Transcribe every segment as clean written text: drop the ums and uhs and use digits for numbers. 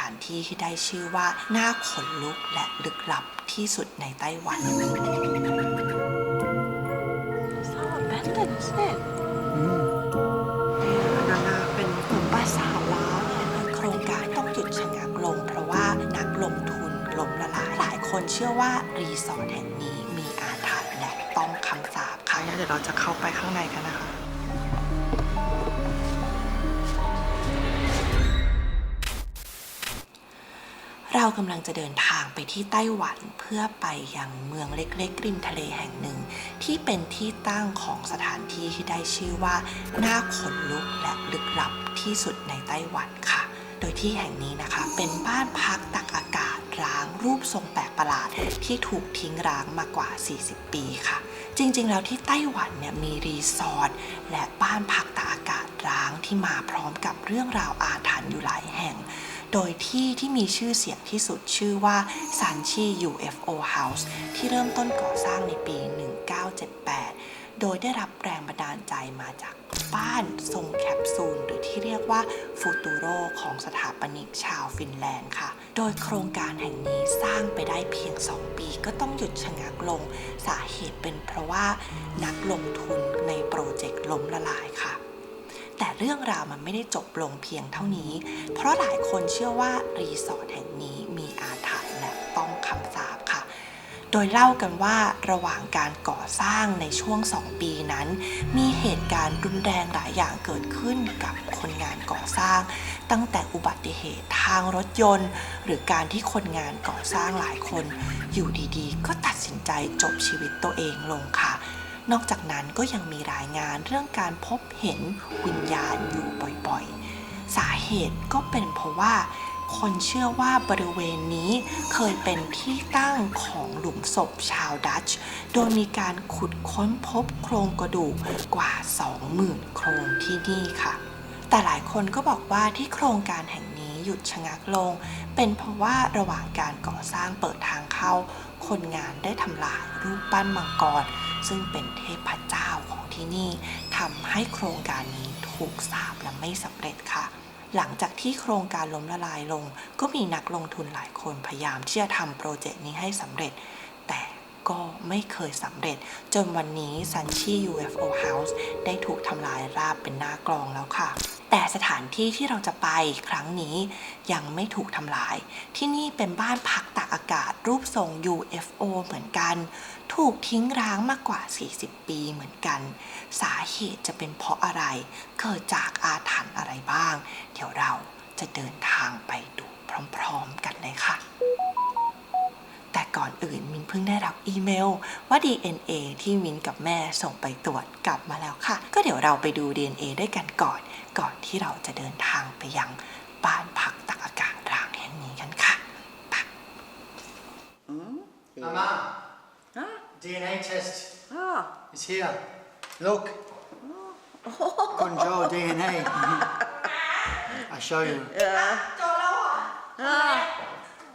านที่ที่ได้ชื่อว่าน่าขนลุกและลึกลับที่สุดในไต้หวัน So abandoned, isn't it? เป็นกลุ่มปราสาทล้างโครงการต้องหยุดชะงักลงเพราะว่านักลงทุนล้มละลายหลายคนเชื่อว่ารีสอร์ทแห่งนี้มีอาถรรพ์และต้องคำสาปค่ะเดี๋ยวเราจะเข้าไปข้างในกันนะคะ เรากำลังจะเดินทางไปที่ไต้หวันเพื่อไปยังเมืองเล็กๆริมทะเลแห่งหนึ่งที่เป็นที่ตั้งของสถานที่ที่ได้ชื่อว่าน่าขนลุกและลึกลับที่สุดในไต้หวันค่ะโดยที่แห่งนี้นะคะเป็นบ้านพักตักอากาศร้างรูปทรงแปลกประหลาดที่ถูกทิ้งร้างมากว่า40ปีค่ะจริงๆแล้วที่ไต้หวันเนี่ยมีรีสอร์ทและบ้านพักตักอากาศร้างที่มาพร้อมกับเรื่องราวอาถรรพ์อยู่หลายแห่งโดยที่มีชื่อเสียงที่สุดชื่อว่าซันชี UFO House ที่เริ่มต้นก่อสร้างในปี 1978 โดยได้รับแรงบันดาลใจมาจากบ้านทรงแคปซูลหรือที่เรียกว่าฟูตูโรของสถาปนิกชาวฟินแลนด์ค่ะโดยโครงการแห่งนี้สร้างไปได้เพียง2 ปีก็ต้องหยุดชะงักลงสาเหตุเป็นเพราะว่านักลงทุนในโปรเจกต์ล้มละลายค่ะแต่เรื่องราวมันไม่ได้จบลงเพียงเท่านี้เพราะหลายคนเชื่อว่ารีสอร์ทแห่งนี้มีอาถรรพ์และต้องคำสาปค่ะโดยเล่ากันว่าระหว่างการก่อสร้างในช่วง2 ปีนั้นมีเหตุการณ์รุนแรงหลายอย่างเกิดขึ้นกับคนงานก่อสร้างตั้งแต่อุบัติเหตุทางรถยนต์หรือการที่คนงานก่อสร้างหลายคนอยู่ดีๆก็ตัดสินใจจบชีวิตตัวเองลงค่ะนอกจากนั้นก็ยังมีรายงานเรื่องการพบเห็นวิญญาณอยู่บ่อยๆสาเหตุก็เป็นเพราะว่าคนเชื่อว่าบริเวณนี้เคยเป็นที่ตั้งของหลุมศพชาวดัตช์โดยมีการขุดค้นพบโครงกระดูกกว่า 20,000 โครงที่นี่ค่ะแต่หลายคนก็บอกว่าที่โครงการแห่งนี้หยุดชะงักลงเป็นเพราะว่าระหว่างการก่อสร้างเปิดทางเข้าคนงานได้ทำลายรูปปั้นมังกรซึ่งเป็นเทพเจ้าของที่นี่ทำให้โครงการนี้ถูกสาปและไม่สำเร็จค่ะหลังจากที่โครงการล้มละลายลงก็มีนักลงทุนหลายคนพยายามที่จะทำโปรเจกต์นี้ให้สำเร็จแต่ก็ไม่เคยสำเร็จจนวันนี้ซันชี UFO House ได้ถูกทำลายราบเป็นหน้ากลองแล้วค่ะแต่สถานที่ที่เราจะไปครั้งนี้ยังไม่ถูกทำลายที่นี่เป็นบ้านพักตากอากาศรูปทรง UFO เหมือนกันถูกทิ้งร้างมากกว่า40 ปีเหมือนกันสาเหตุจะเป็นเพราะอะไรเกิดจากอาถรรพ์อะไรบ้างเดี๋ยวเราจะเดินทางไปดูพร้อมๆกันเลยค่ะแต่ก่อนอื่นมินเพิ่งได้รับอีเมลว่า DNA ที่มินกับแม่ส่งไปตรวจกลับมาแล้วค่ะก็เดี๋ยวเราไปดู DNA ด้วยกันก่อนที่เราจะเดินทางไปยังบ้านพักตักอากาศร้างแห่งนี้กันค่ะไป Mama, DNA test is here. Look. Control DNA. I'll show you. เจอแล้วเหรอ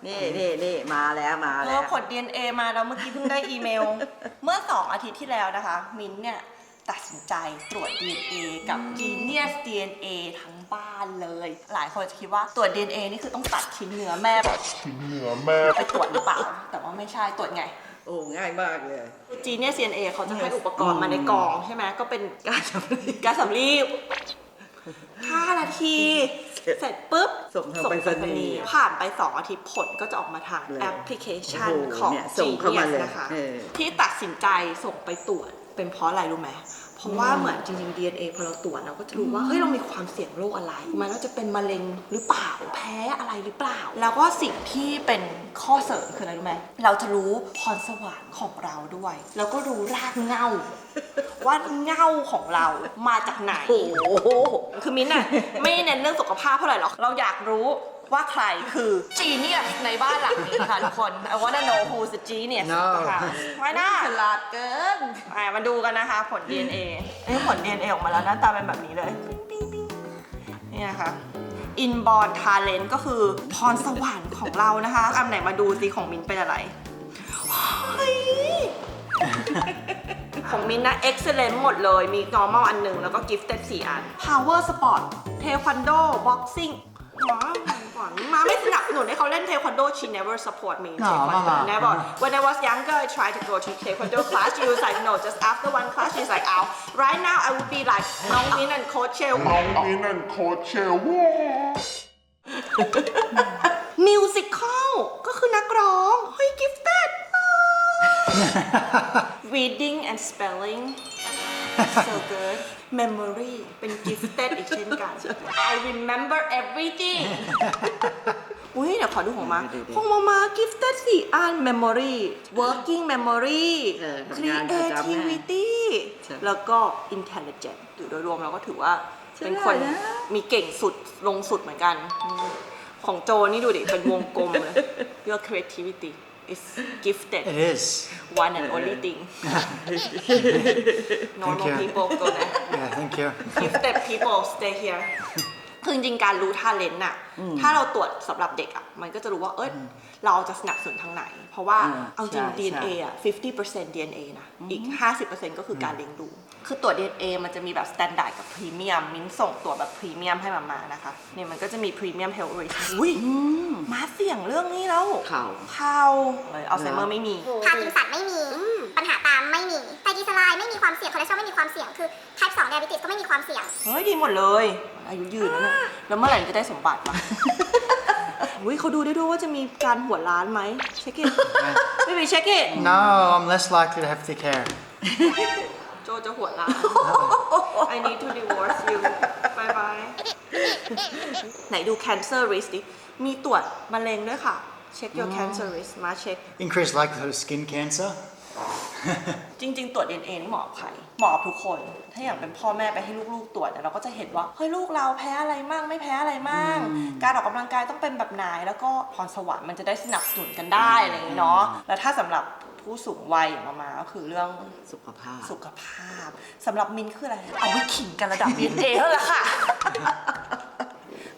นี่มาแล้วผล DNA มาแล้วเมื่อกี้เพิ่งได้อีเมล เมื่อ2 อาทิตย์ที่แล้วนะคะมิ้นเนี่ยตัดสินใจตรวจ DNA กับ Genius DNA ทั้งบ้านเลยหลายคนจะคิดว่าตรวจ DNA นี่คือต้องตัดชิ้นเนื้อแม่ไปตรวจหรือเปล่าแต่ว่าไม่ใช่ตรวจไงโอ้ง่ายมากเลย Genius DNA เขาจะให้อุปกรณ์มาในกล่องใช่ไหมก็เป็นการสำลี5 นาทีเสร็จปุ๊บส่งทางไปรษณีย์ผ่านไป2 อาทิตย์ผลก็จะออกมาทางแอปพลิเคชันของ Genius นะคะที่ตัดสินใจส่งไปตรวจเป็นเพราะอะไรรู้ไหมเพราะว่าเหมือนจริงๆ DNA พอเราตรวจเราก็จะรู้ว่าเฮ้ยเรามีความเสี่ยงโรคอะไรมันว่าจะเป็นมะเร็งหรือเปล่าแพ้อะไรหรือเปล่าแล้วก็สิ่งที่เป็นข้อเสริมคืออะไรรู้ไหมเราจะรู้พรสวรรค์ของเราด้วยแล้วก็รู้รากเหง้าว่าเหง้าของเรามาจากไหนคือมิ้นท์น่ะไม่เน้นเรื่องสุขภาพเท่าไหร่หรอกเราอยากรู้ว่าใครคือ Genius ในบ้านหลังนี้ค่ะทุกคน I wanna know who's the Genius ค่ะไม่น่าฉลาดเกินมาดูกันนะคะผล DNA ผล DNA ออกมาแล้วหน้าตาเป็นแบบนี้เลยนี่นะคะ Inborn Talent ก็คือพรสวรรค์ของเรานะคะอันไหนมาดูสิของมิ้นเป็นอะไรเฮ้ยของมิ้นนะ excellent หมดเลยมี normal อันหนึ่งแล้วก็ gifted 4 อัน power sport taekwondo boxing หมอก่อน on มาไม่สนับสนุนให้เขาเล่นเทควันโด she never support me in No, taekwondo Mama. never when I was younger I tried to go to taekwondo class she was like no just after one class she's like ow right now I would be like น้องมิ้น and coach Shell musical ก็คือนักร้องเฮ้ย gifted reading and spelling so good memory เป็น gifted อีกเช่นกัน I remember everything อุ้ยเดี๋ยวขอดูของมาของมา gifted 4 อัน memory working memory ทำงานประจำ creativity แล้วก็ intelligent โดยรวมเราก็ถือว่าเป็นคนมีเก่งสุดลงสุดเหมือนกันของโจนี่ดูดิ เป็นวงกลมเลย Your creativity is gifted It is. one and only thing normal you. people go there Yeah, thank you. gifted people stay here คือจริงๆการรู้ทาเลนต์น่ะถ้าเราตรวจสำหรับเด็กอ่ะมันก็จะรู้ว่าเราจะสนับสนุนทางไหน เพราะว่าเอาจริง DNA อ่ะ 50% DNA นะอีก 50% ก็คือการเลี้ยงดูคือตรวจ DNA มันจะมีแบบ standard กับ premium มิ้นส่งตรวจแบบ premium ให้มานะคะเนี่ยมันก็จะมี premium health risk อุ้ยมาเสี่ยงเรื่องนี้แล้ว ข่าว อัลไซเมอร์ไม่มี พาร์กินสันไม่มี ปัญหาตามไม่มีไตรกลีเซอไรด์ไม่มีความเสี่ยง คอเลสเตอรอลไม่มีความเสี่ยง คือ type 2 diabetes ก็ไม่มีความเสี่ยง เฮ้ยดีหมดเลย อายุยืนแล้วเนี่ยแล้วเมื่อไหร่จะได้สมบัติวะ อุ้ยเขาดูได้ด้วยว่าจะมีการหัวล้านไหมเช็คอิไม่มีเช็คอิ No, I'm less likely to have thick hair. โจจะหัวล้าน I need to divorce you bye bye ไหนดู cancer risk ดิมีตรวจมะเร็งด้วยค่ะ check your cancer risk มาเช็ค Increased likelihood of skin cancer. จริงๆ ตรวจ DNA นี่เหมาะกับใครเหมาะกับทุกคน ถ้าอย่างเป็นพ่อแม่ไปให้ลูกๆ ตรวจเนี่ยเราก็จะเห็นว่าเฮ้ยลูกเราแพ้อะไรมั่งไม่แพ้อะไรมั่งการออกกำลังกายต้องเป็นแบบไหนแล้วก็พรสวรรค์มันจะได้สนับสนุนกันได้อะไรอย่างนี้เนาะแล้วถ้าสำหรับผู้สูงวัยอย่างมาก็คือเรื่อง สุขภาพ สุขภาพสำหรับมินคืออะไรเอาไว้ขิงกันระดับ DNA เท่านั้นแหละค่ะ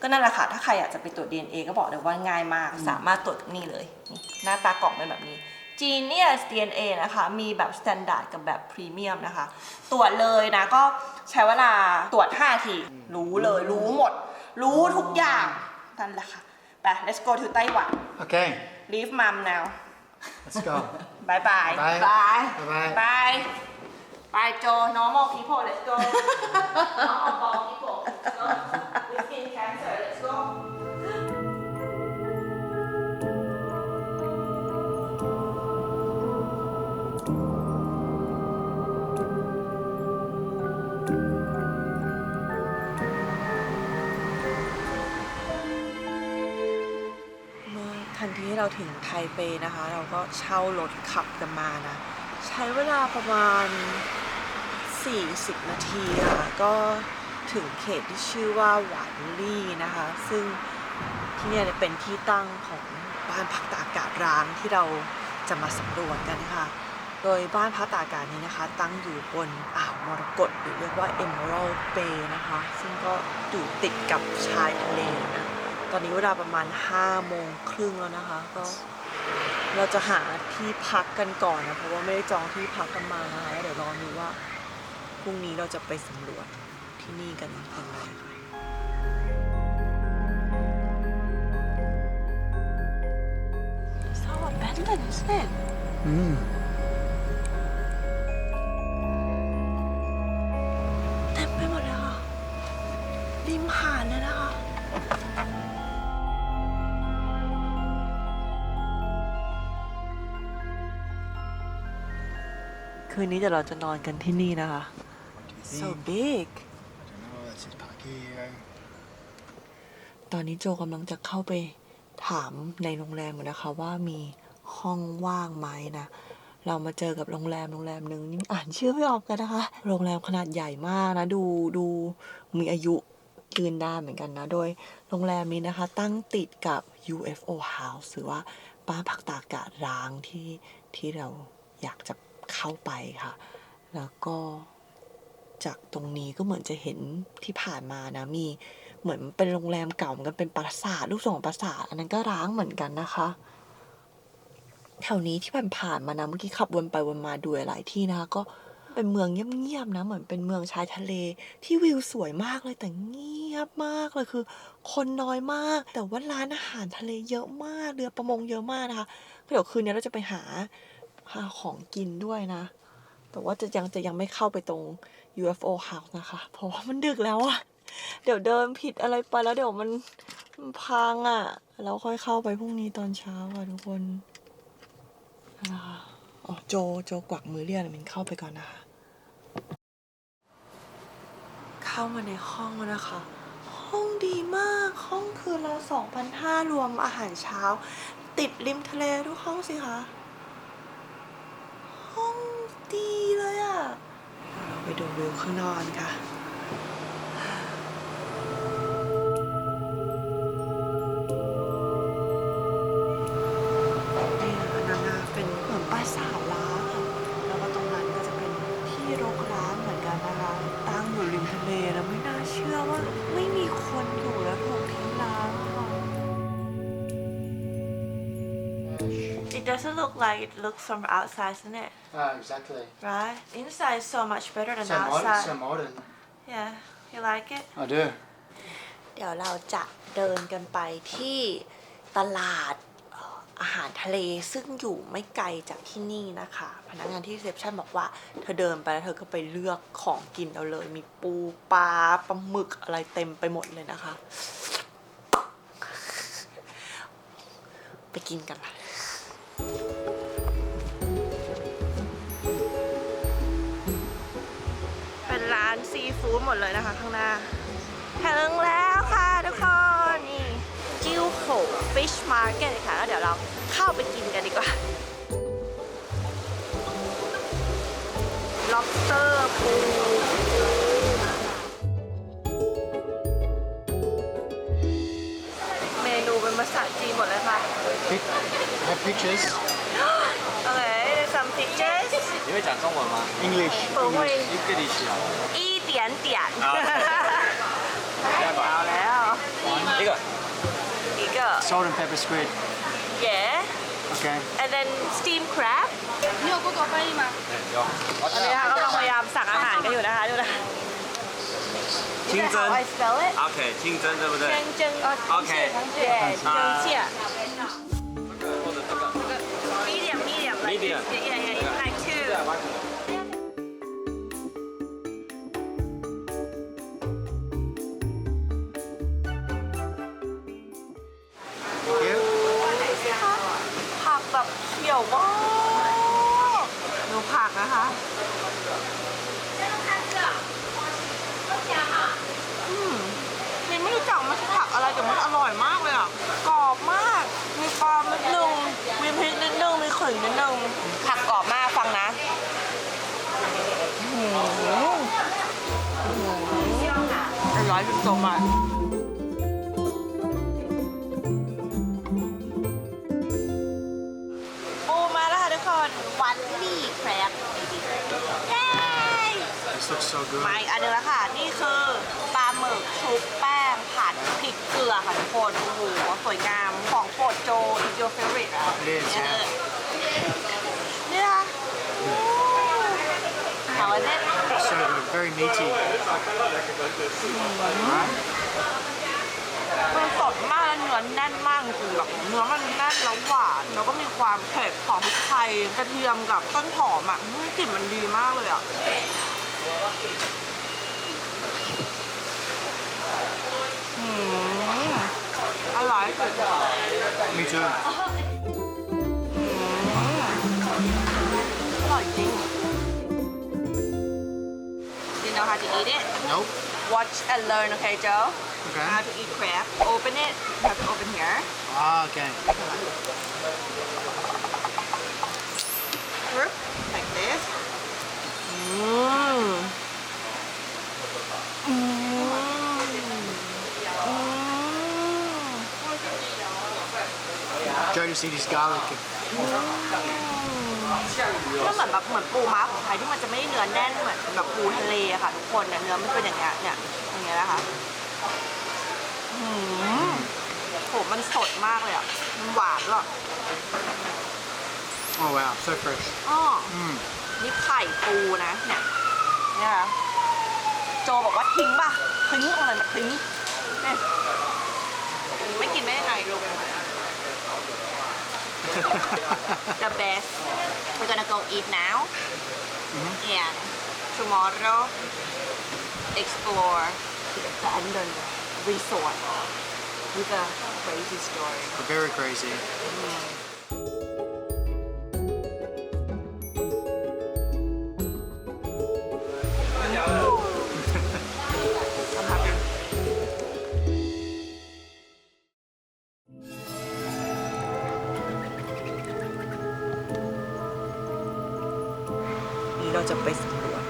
ก็นั่นแหละค่ะถ้าใครอยากจะไปตรวจ DNA ก็บอกเลยว่าง่ายมากสามารถตรวจกับนี่เลยนี่หน้าตากล่องเป็นแบบนี้ Genius DNA นะคะมีแบบ Standard กับแบบ Premium นะคะ ตรวจเลยนะก็ใช้เวลาตรวจ5 ทีรู้เลยรู้หมด รู้ทุกอย่างนั่นแหละค่ะไป let's go to ไต้หวัน Okay, leave mom now let's go. bye bye Bye. bye Bye-bye. bye bye Joe normal people let's go normal people let's go with skin cancer let's go ทันทีที่เราถึงไทเปนะคะเราก็เช่ารถขับกันมานะใช้เวลาประมาณ40 นาทีค่ะก็ถึงเขตที่ชื่อว่าหวานลี่นะคะซึ่งที่นี่เป็นที่ตั้งของบ้านพักตากอากาศร้างที่เราจะมาสำรวจกันนะคะโดยบ้านพักตากอากาศนี้นะคะตั้งอยู่บนอ่าวมรกตหรือเรียกว่า Emerald Bay นะคะซึ่งก็อยู่ติดกับชายทะเลนะตอนนี้เวลาประมาณ5 โมงครึ่งแล้วนะคะก็เราจะหาที่พักกันก่อนนะเพราะว่าไม่ได้จองที่พักกันมานะคะเดี๋ยวรอดูว่าพรุ่งนี้เราจะไปสำรวจที่นี่กันยังไงค่ะ So abandoned isn't it? Mm. เต็มไปหมดเลยค่ะริมหาดเลยนะคะ คืนนี้เดี๋ยวเราจะนอนกันที่นี่นะคะ so big Oh, that's his Parkio. ตอนนี้โจกำลังจะเข้าไปถามในโรงแรมนะคะว่ามีห้องว่างไหมนะ เรามาเจอกับโรงแรมหนึ่งนี่อ่านชื่อไม่ออกกันนะคะ โรงแรมขนาดใหญ่มากนะดูมีอายุยืนได้เหมือนกันนะ โดยโรงแรมนี้นะคะตั้งติดกับ UFO House หรือว่าบ้านพักตากอากาศร้างที่เราอยากจะเข้าไปค่ะ แล้วก็จากตรงนี้ก็เหมือนจะเห็นที่ผ่านมานะมีเหมือนเป็นโรงแรมเก่าเหมือนกันเป็นปราสาทรูปทรงของปราสาทอันนั้นก็ร้างเหมือนกันนะคะแถวนี้ที่ผ่านมานะเมื่อกี้ขับวนไปวนมาดูหลายที่นะคะก็ เป็นเมืองเงียบๆนะเหมือนเป็นเมืองชายทะเลที่วิวสวยมากเลยแต่เงียบมากเลยคือคนน้อยมากแต่ว่าร้านอาหารทะเลเยอะมากเรือประมงเยอะมากนะคะเดี๋ยวคืนนี้เราจะไปหาของกินด้วยนะแต่ว่าจะยังไม่เข้าไปตรง UFO House นะคะเพราะว่ามันดึกแล้วอะเดี๋ยวเดินผิดอะไรไปแล้วเดี๋ยวมันพังอะเราค่อยเข้าไปพรุ่งนี้ตอนเช้าอะทุกคนนะคะอ๋อโจกวักมือเรียกมินเข้าไปก่อนนะคะเข้ามาในห้องแล้วนะคะห้องดีมากห้องคืนละ 2,500 รวมอาหารเช้าติดริมทะเลทุกห้องสิคะห้องดีเลยอะเราไปดูวิวข้างนอกกันค่ะเป็นเหมือนปราสาทล้างแล้วก็ตรงนั้นก็จะเป็นที่รกร้างเหมือนกันนะคะตั้งอยู่ริมทะเลแล้วไม่น่าเชื่อว่าไม่มีคนอยู่แล้วถูกทิ้งร้างค่ะ It doesn't look like it looks from outside, isn't it? Exactly. Right? Inside is so much better than So modern. outside. So modern. Yeah, you like it? I do. เดี๋ยวเราจะเดินกันไปที่ตลาดอาหารทะเลซึ่งอยู่ไม่ไกลจากที่นี่นะคะพนักงานที่รีเซพชันบอกว่าเธอเดินไปแล้วเธอก็ไปเลือกของกินเอาเลยมีปูปลาปลาหมึกอะไรเต็มไปหมดเลยนะคะไปกินกันค่ะเป็นร้านซีฟู้ดหมดเลยนะคะข้างหน้าถึงแล้วค่ะทุกคนนี่จิ้วโขฟิชมาร์เก็ตค่ะแล้วเดี๋ยวเราเข้าไปกินกันดีกว่า lobster ปูเมนูเป็นภาษาจีนหมดเลยค่ะ Have pictures. Okay, there's some pictures. 你会讲中文吗？ English. 不会一个地区啊。一点点。好好แล้ว 一个。一个 Salt and pepper squid. yeah Okay. and then steamed crab 有。 ตอนนี้นะคะกำลังพยายามสั่งอาหารกันอยู่นะคะดูนะ 清 Is that how I 蒸。 spell it OK，清蒸对不对？蒸蒸OK 对蒸蟹或者这个。 medium like Medium. yeah like two Thank you. ผักแบบเขียวมากดูผักนะคะนี่ไม่รู้จักมันคือผักอะไรแต่มันอร่อยมากเลยอ่ะกรอบมากมีปลานิดนึงมีพริกนิดนึงมีขิงนิดนึงผักกรอบมากฟังนะอร่อยสุดโตมากปูมาแล้วค่ะทุกคนวันลี่แครบเย้ This looks so good. มาอีกอันนึงแล้วค่ะ นี่คือปลาหมึกชุบแป้งผัดพริกเกลือค่ะทุกคนโอ้โหสวยงามของโปรดโจ is your favorite อ่ะ It is, yeah. นี่นะคะHow is it? So good. Very meaty. Alright. มันสดมากและเนื้อแน่นมากจริงๆแบบเนื้อมันแน่นแล้วหวานแล้วก็มีความเผ็ดของพริกไทยกระเทียมกับต้นหอมอ่ะกลิ่นมันดีมากเลยอ่ะอร่อยสุด Me too. อร่อยจริง You know how to eat it? Nope. Watch and learn, okay, Joe? Okay. How to eat crab. Open it. You have to open here. Ah, okay. Like this. Mmm. Joe just eat his garlic. ก็เหมือนแบบเหมือนปูม้าของไทยที่มันจะไม่ได้เนื้อแน่นเหมือนแบบปูทะเลอะค่ะทุกคนเนี่ยเนื้อมันเป็นอย่างเงี้ยเนี่ยอย่างเงี้ยนะคะโหมันสดมากเลยอะมันหวานหรอ Oh wow, so fresh. อ๋อ Mm. นี่ไข่ปูนะเนี่ยค่ะโจบอกว่าทิ้งป่ะทิ้งอะไรมาทิ้งเนี่ยไม่กินไม่ได้ไงลูก The best we're gonna go eat now and tomorrow explore the abandoned resort with a crazy story Very crazy. I'm happy นี่เราจะไปสำรวจ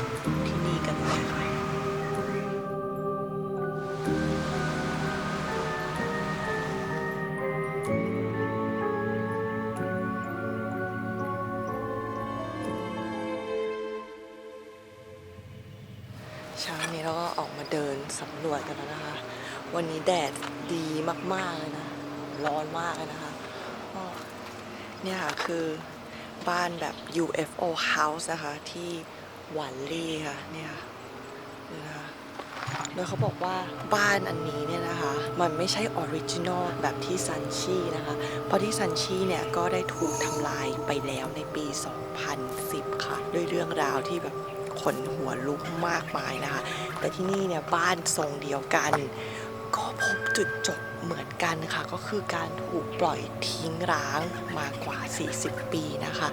ที่นี่กันนะคะ เช้านี้เราก็ออกมาเดินสำรวจกันแล้วนะคะ วันนี้แดดดีมากๆเลยนะ ร้อนมากเลยนะคะก็เนี่ยค่ะคือบ้านแบบ UFO House นะคะที่หวานลี่ค่ะเนี่ยค่ะนี่นะคะโดยเขาบอกว่าบ้านอันนี้เนี่ยนะคะมันไม่ใช่ออริจินอลแบบที่ซันชีนะคะเพราะที่ซันชีเนี่ยก็ได้ถูกทำลายไปแล้วในปี 2010 ค่ะด้วยเรื่องราวที่แบบขนหัวลุกมากมายนะคะแต่ที่นี่เนี่ยบ้านทรงเดียวกันก็พบจุดจบเหมือนกันค่ะก็คือการถูกปล่อยทิ้งร้างมากว่า 40 ปีนะคะ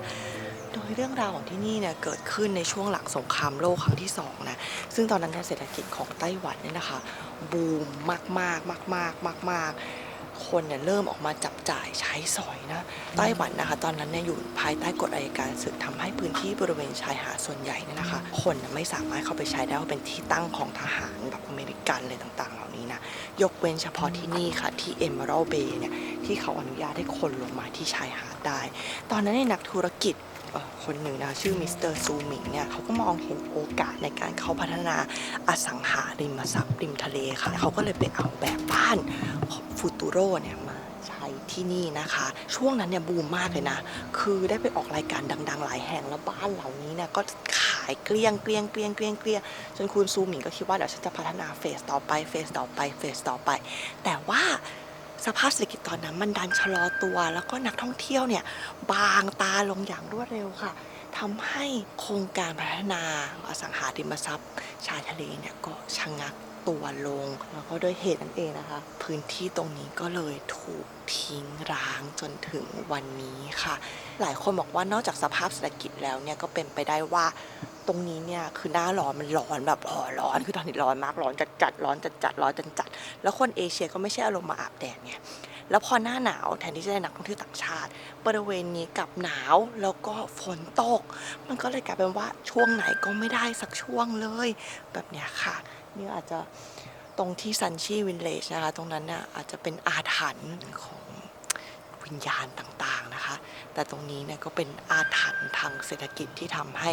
โดยเรื่องราวของที่นี่เนี่ยเกิดขึ้นในช่วงหลังสงครามโลกครั้งที่2นะซึ่งตอนนั้นเศรษฐกิจของไต้หวันเนี่ยนะคะบูมมากคนเนี่ยเริ่มออกมาจับจ่ายใช้สอยนะไต้หวันนะคะตอนนั้นเนี่ยอยู่ภายใต้กฎอัยการศึกทำให้พื้นที่บริเวณชายหาดส่วนใหญ่เนี่ยนะคะคนไม่สามารถเข้าไปใช้ได้ว่าเป็นที่ตั้งของทหารแบบอเมริกันเลยต่างๆเหล่านี้นะยกเว้นเฉพาะที่นี่ค่ะที่ Emerald Bay เนี่ยที่เขาอนุญาตให้คนลงมาที่ชายหาดได้ตอนนั้นในนักธุรกิจคนหนึ่งนะชื่อมิสเตอร์ซูหมิงเนี่ยเขาก็มองเห็นโอกาสในการเข้าพัฒนาอสังหาริมทรัพย์ริมทะเลค่ะเขาก็เลยไปเอาแบบบ้านของฟูตูโรเนี่ยมาใช้ที่นี่นะคะช่วงนั้นเนี่ยบูมมากเลยนะคือได้ไปออกรายการดังๆหลายแห่งแล้วบ้านเหล่านี้เนี่ยก็ขายเกลี้ยงจนคุณซูหมิงก็คิดว่าเดี๋ยวฉันจะพัฒนาเฟสต่อไปแต่ว่าสภาพเศรษฐกิจตอนนั้นมันดันชะลอตัวแล้วก็นักท่องเที่ยวเนี่ยบางตาลงอย่างรวดเร็วค่ะทำให้โครงการพัฒนาอสังหาริมทรัพย์ชายทะเลเนี่ยก็ชะงักตัวลงแล้วก็ด้วยเหตุนั้นเองนะคะพื้นที่ตรงนี้ก็เลยถูกทิ้งร้างจนถึงวันนี้ค่ะหลายคนบอกว่านอกจากสภาพเศรษฐกิจแล้วเนี่ยก็เป็นไปได้ว่าตรงนี้เนี่ยคือหน้าร้อนมันร้อนแบบร้อนคือตอนนี้ร้อนมากร้อนจัดแล้วคนเอเชียก็ไม่ใช่อารมณ์มาอาบแดดไงแล้วพอหน้าหนาวแทนที่จะได้นักท่องเที่ยวต่างชาติบริเวณนี้กลับหนาวแล้วก็ฝนตกมันก็เลยกลายเป็นว่าช่วงไหนก็ไม่ได้สักช่วงเลยแบบเนี้ยค่ะนี่อาจจะตรงที่ซันชีวิลเลจนะคะตรงนั้นน่ะอาจจะเป็นอาถรรพ์ของวิญญาณต่างๆนะคะแต่ตรงนี้เนี่ยก็เป็นอาถรรพ์ทางเศรษฐกิจที่ทำให้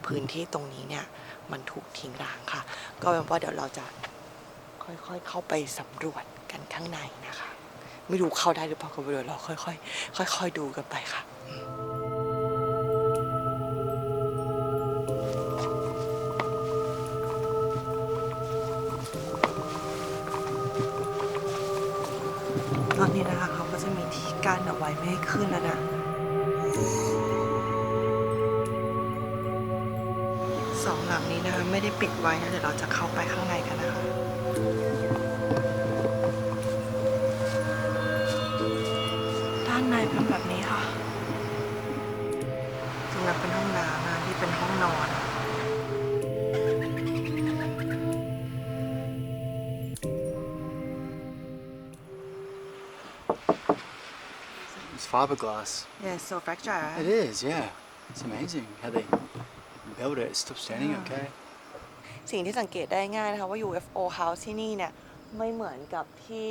พื้นที่ตรงนี้เนี่ยมันถูกทิ้งร้างค่ะก็เป็นว่าเดี๋ยวเราจะค่อยๆเข้าไปสำรวจกันข้างในนะคะไม่รู้เข้าได้หรือเปล่าก็เดี๋ยวเราค่อยๆดูกันไปค่ะตอนนี้นะคะเขาก็จะมีที่กั้นเอาไว้ไม่ให้ขึ้นแล้วนะสองหลังนี้นะคะไม่ได้ปิดไว้นะเดี๋ยวเราจะเข้าไปข้างในกันนะคะด้านในเป็นแบบนี้ค่ะตรงนั้นเป็นห้องน้ำนะที่เป็นห้องนอน It's fiberglass. Yeah, so fragile. It is, yeah. It's amazing how they build it. It's still standing okay. สิ่งที่สังเกตได้ง่ายนะคะว่า UFO House ที่นี่เนี่ยไม่เหมือนกับที่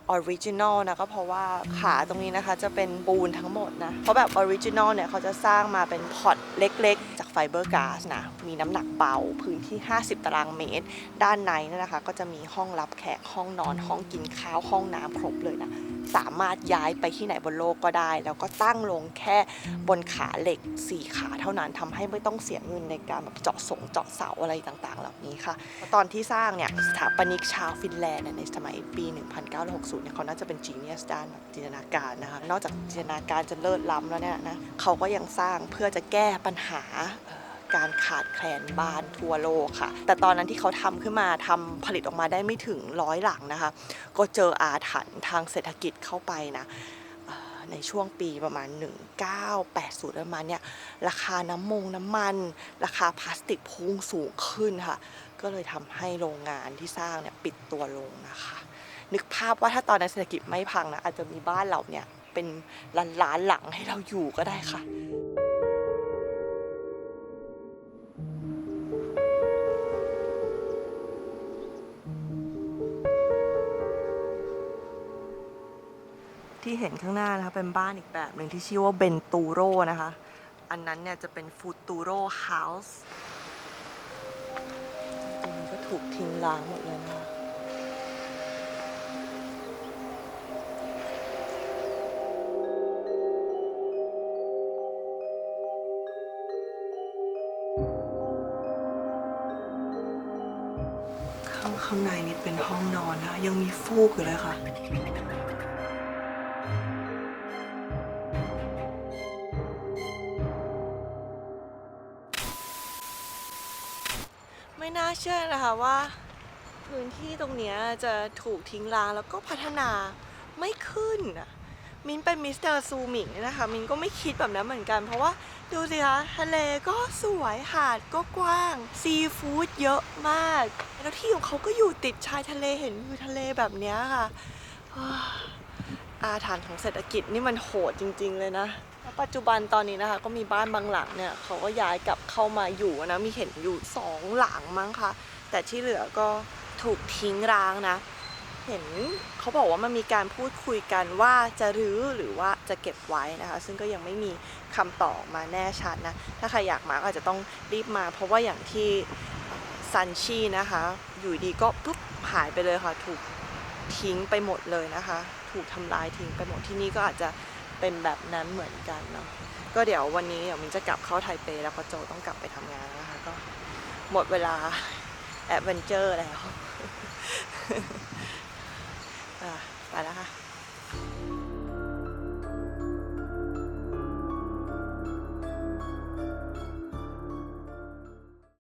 ออริจินอลนะก็เพราะว่าขาตรงนี้นะคะจะเป็นปูนทั้งหมดนะเพราะแบบออริจินอลเนี่ยเขาจะสร้างมาเป็นพอร์ตเล็กๆจากไฟเบอร์ก๊าซนะมีน้ำหนักเบาพื้นที่50ตารางเมตรด้านในนะคะก็จะมีห้องรับแขกห้องนอนห้องกินข้าวห้องน้ำครบเลยนะ สามารถย้ายไปที่ไหนบนโลกก็ได้ แล้วก็ตั้งลงแค่บนขาเหล็ก4ขาเท่านั้นทำให้ไม่ต้องเสียเงินในการแบบเจาะเสาอะไรต่างๆเหล่านี้ค่ะตอนที่สร้างเนี่ยสถาปนิกชาวฟินแลนด์ในสมัยปี 1960 เนี่ยเขาน่าจะเป็นจีเนียสด้านแบบจินตนาการนะคะนอกจากจินตนาการจะเลิศล้ำแล้วเนี่ยนะเขาก็ยังสร้างเพื่อจะแก้ปัญหาการขาดแคลนบ้านทั่วโลกค่ะแต่ตอนนั้นที่เขาทำขึ้นมาทำผลิตออกมาได้ไม่ถึง100 หลังนะคะก็เจออาถรรพ์ทางเศรษฐกิจเข้าไปนะในช่วงปีประมาณ 1980 ประมาณเนี่ยราคาน้ำมันราคาพลาสติกพุ่งสูงขึ้นค่ะก็เลยทำให้โรงงานที่สร้างเนี่ยปิดตัวลงนะคะนึกภาพว่าถ้าตอนนั้นเศรษฐกิจไม่พังนะอาจจะมีบ้านเราเนี่ยเป็นล้านหลังให้เราอยู่ก็ได้ค่ะที่เห็นข้างหน้านะคะเป็นบ้านอีกแบบหนึ่งที่ชื่อว่าเบนตูโรนะคะอันนั้นเนี่ยจะเป็นฟูตูโรเฮาส์ตรงนี้ก็ถูกทิ้งร้างหมดเลยนะคะข้างในนี่เป็นห้องนอนนะยังมีฟูกอยู่เลยค่ะไม่น่าเชื่อนะคะว่าพื้นที่ตรงนี้จะถูกทิ้งร้างแล้วก็พัฒนาไม่ขึ้นอ่ะมินเป็นมิสเตอร์ซูหมิงนะคะมินก็ไม่คิดแบบนั้นเหมือนกันเพราะว่าดูสิคะทะเลก็สวยหาดก็กว้างซีฟู้ดเยอะมากแล้วที่ของเขาก็อยู่ติดชายทะเลเห็นวิวทะเลแบบนี้ค่ะอาถรรพ์ของเศรษฐกิจนี่มันโหดจริงๆเลยนะปัจจุบันตอนนี้นะคะก็มีบ้านบางหลังเนี่ยเขาก็ย้ายกลับเข้ามาอยู่นะมีเห็นอยู่2 หลังมั้งคะแต่ที่เหลือก็ถูกทิ้งร้างนะเห็นเขาบอกว่ามันมีการพูดคุยกันว่าจะรื้อหรือว่าจะเก็บไว้นะคะซึ่งก็ยังไม่มีคำตอบมาแน่ชัดนะถ้าใครอยากมาก็อาจจะต้องรีบมาเพราะว่าอย่างที่ซันชีนะคะอยู่ดีก็ปุ๊บหายไปเลยค่ะถูกทิ้งไปหมดเลยนะคะถูกทำลายทิ้งไปหมดที่นี่ก็อาจจะเป็นแบบนั้นเหมือนกันเนาะก็เดี๋ยววันนี้มินจะกลับเข้าไทเปแล้วก็โจต้องกลับไปทำงานนะคะก็หมดเวลาแอดเวนเจอร์แล้วไปแล้วค่ะ